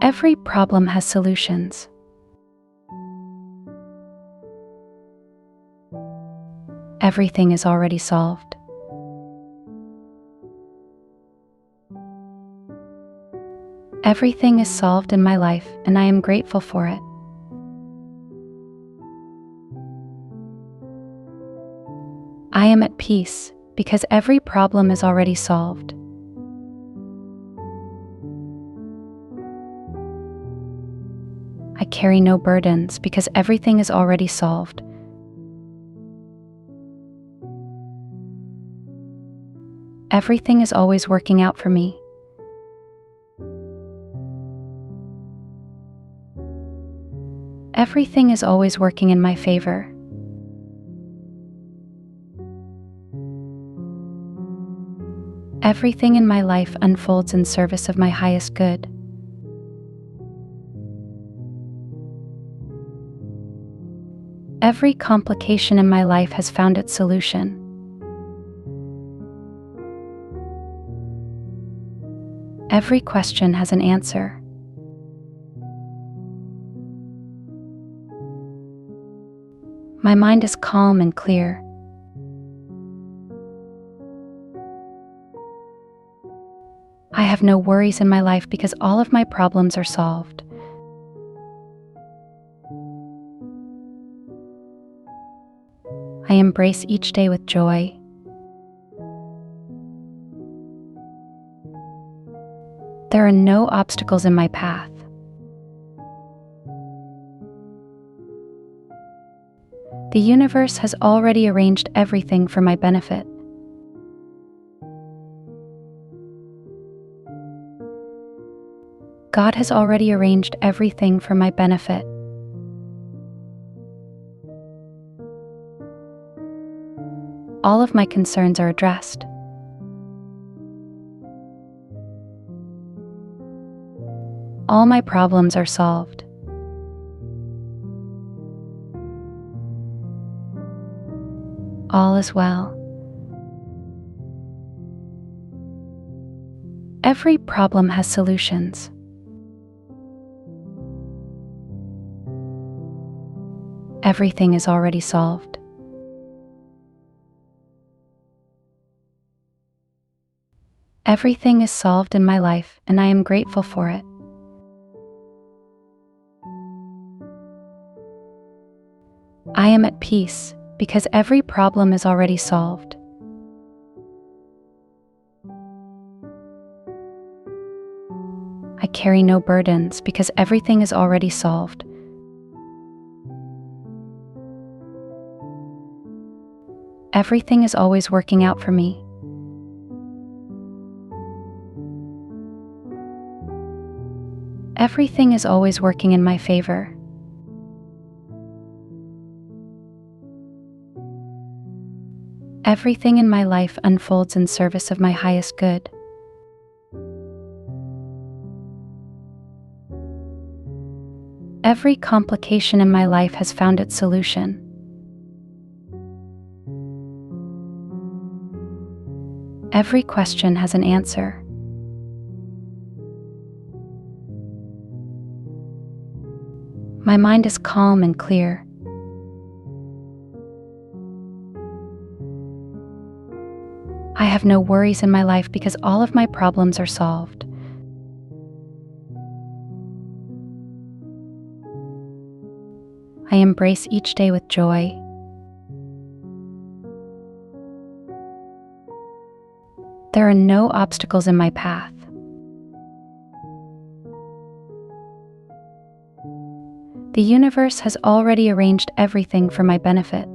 Every problem has solutions. Everything is already solved. Everything is solved in my life, and I am grateful for it. I am at peace because every problem is already solved. I carry no burdens because everything is already solved. Everything is always working out for me. Everything is always working in my favor. Everything in my life unfolds in service of my highest good. Every complication in my life has found its solution. Every question has an answer. My mind is calm and clear. I have no worries in my life because all of my problems are solved. I embrace each day with joy. There are no obstacles in my path. The universe has already arranged everything for my benefit. God has already arranged everything for my benefit. All of my concerns are addressed. All my problems are solved. All is well. Every problem has solutions. Everything is already solved. Everything is solved in my life, and I am grateful for it. I am at peace because every problem is already solved. I carry no burdens because everything is already solved. Everything is always working out for me. Everything is always working in my favor. Everything in my life unfolds in service of my highest good. Every complication in my life has found its solution. Every question has an answer. My mind is calm and clear. I have no worries in my life because all of my problems are solved. I embrace each day with joy. There are no obstacles in my path. The universe has already arranged everything for my benefit.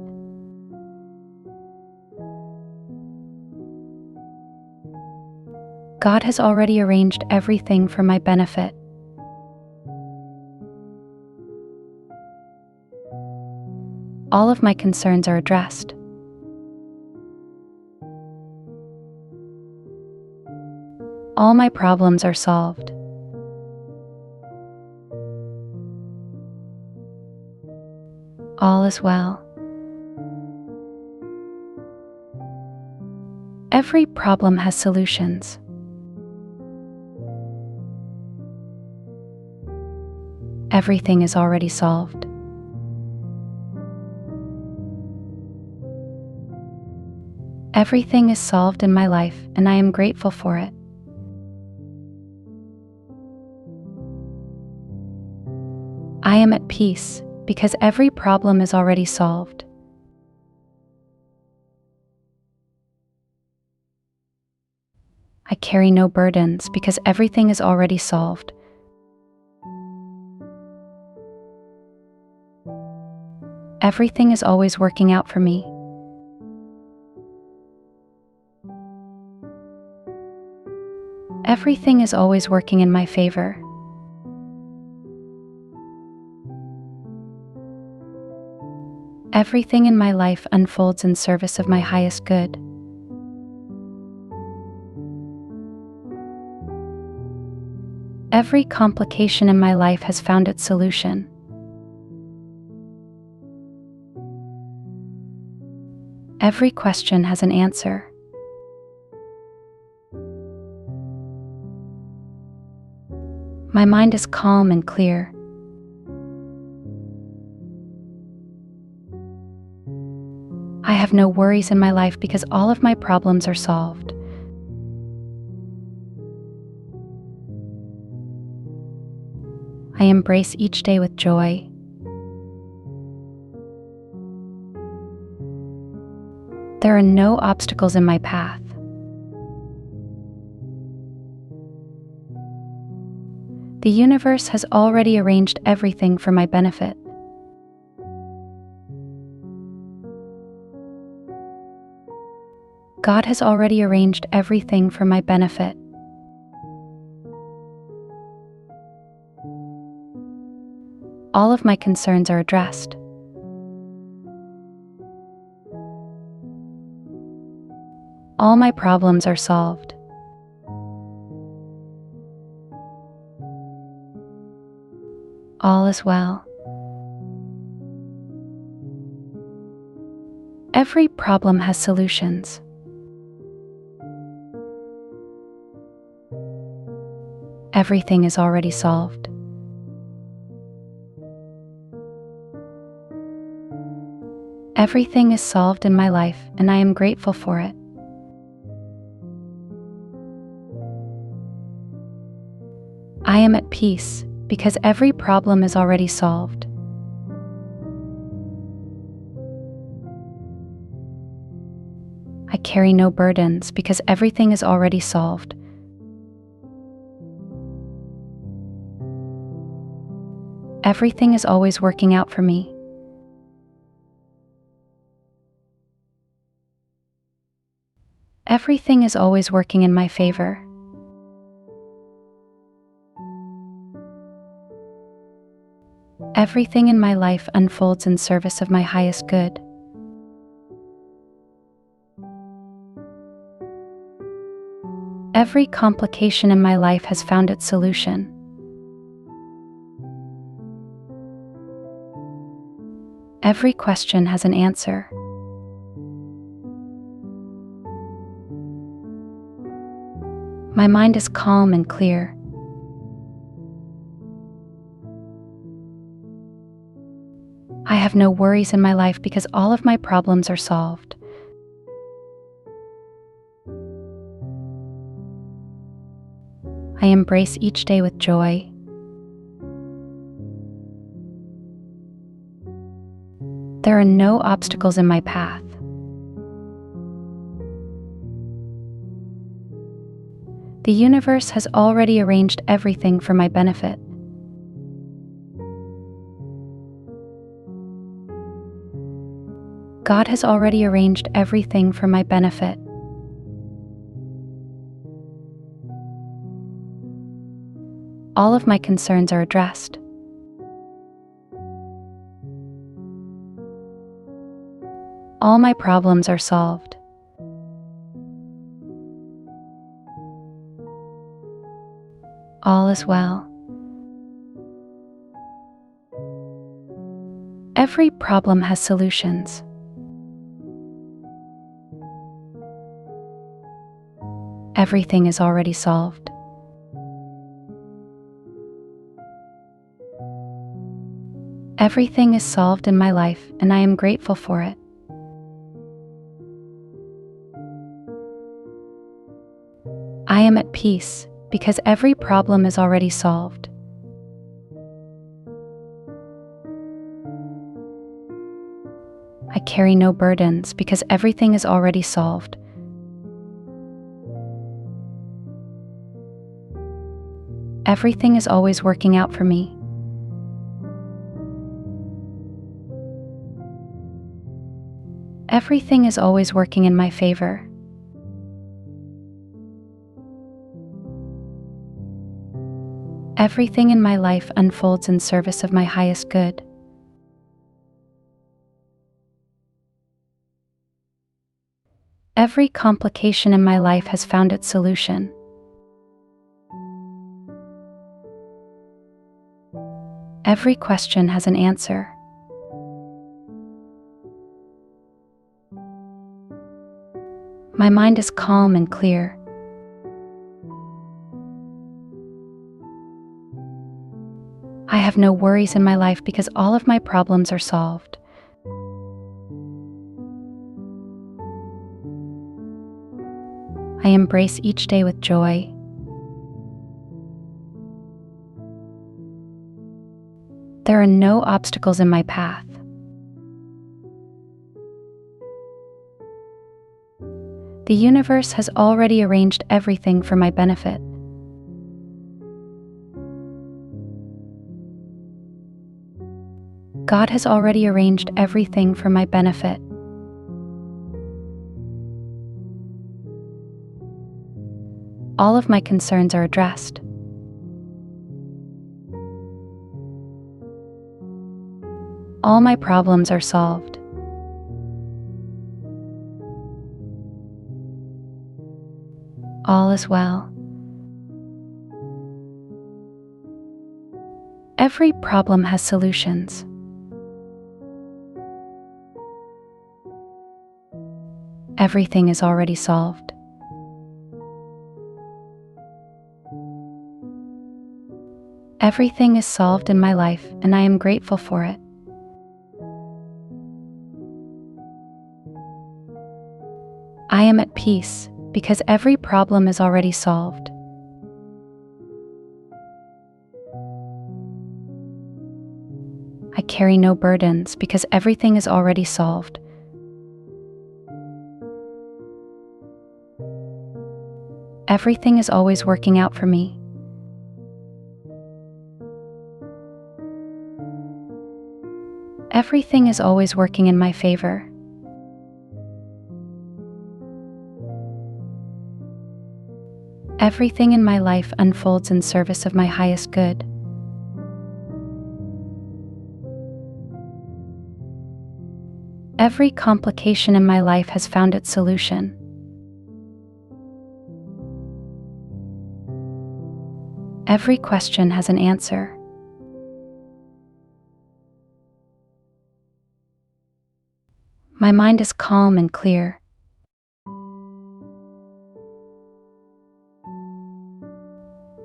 God has already arranged everything for my benefit. All of my concerns are addressed. All my problems are solved. All is well. Every problem has solutions. Everything is already solved. Everything is solved in my life, and I am grateful for it. I am at peace because every problem is already solved. I carry no burdens because everything is already solved. Everything is always working out for me. Everything is always working in my favor. Everything in my life unfolds in service of my highest good. Every complication in my life has found its solution. Every question has an answer. My mind is calm and clear. I have no worries in my life because all of my problems are solved. I embrace each day with joy. There are no obstacles in my path. The universe has already arranged everything for my benefit. God has already arranged everything for my benefit. All of my concerns are addressed. All my problems are solved. All is well. Every problem has solutions. Everything is already solved. Everything is solved in my life, and I am grateful for it. I am at peace because every problem is already solved. I carry no burdens because everything is already solved. Everything is always working out for me. Everything is always working in my favor. Everything in my life unfolds in service of my highest good. Every complication in my life has found its solution. Every question has an answer. My mind is calm and clear. I have no worries in my life because all of my problems are solved. I embrace each day with joy. There are no obstacles in my path. The universe has already arranged everything for my benefit. God has already arranged everything for my benefit. All of my concerns are addressed. All my problems are solved. All is well. Every problem has solutions. Everything is already solved. Everything is solved in my life, and I am grateful for it. I am at peace because every problem is already solved. I carry no burdens because everything is already solved. Everything is always working out for me. Everything is always working in my favor. Everything in my life unfolds in service of my highest good. Every complication in my life has found its solution. Every question has an answer. My mind is calm and clear. I have no worries in my life because all of my problems are solved. I embrace each day with joy. There are no obstacles in my path. The universe has already arranged everything for my benefit. God has already arranged everything for my benefit. All of my concerns are addressed. All my problems are solved. All is well. Every problem has solutions. Everything is already solved. Everything is solved in my life, and I am grateful for it. I am at peace because every problem is already solved. I carry no burdens because everything is already solved. Everything is always working out for me. Everything is always working in my favor. Everything in my life unfolds in service of my highest good. Every complication in my life has found its solution. Every question has an answer. My mind is calm and clear.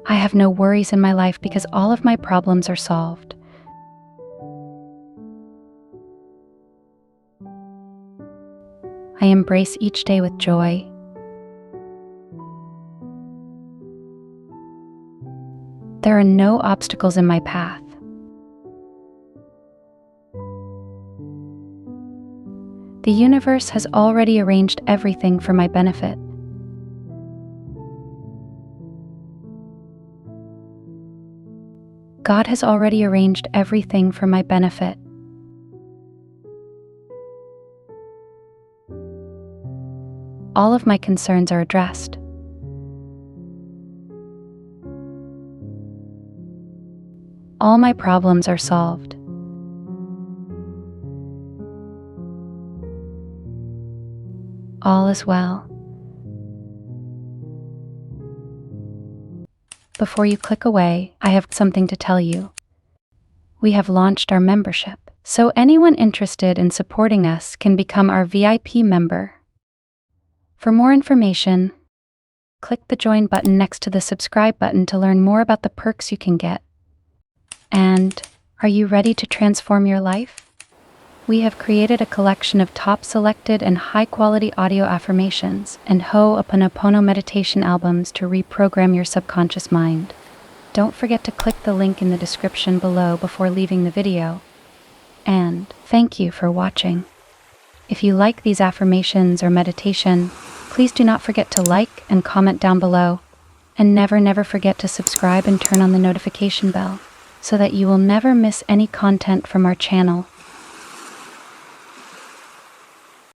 I have no worries in my life because all of my problems are solved. I embrace each day with joy. There are no obstacles in my path. The universe has already arranged everything for my benefit. God has already arranged everything for my benefit. All of my concerns are addressed. All my problems are solved. All is well. Before you click away, I have something to tell you. We have launched our membership, so anyone interested in supporting us can become our VIP member. For more information, click the join button next to the subscribe button to learn more about the perks you can get. And Are you ready to transform your life? We have created a collection of top selected and high-quality audio affirmations and Ho'oponopono meditation albums to reprogram your subconscious mind. Don't forget to click the link in the description below before leaving the video. And thank you for watching. If you like these affirmations or meditation, please do not forget to like and comment down below. And never forget to subscribe and turn on the notification bell so that you will never miss any content from our channel.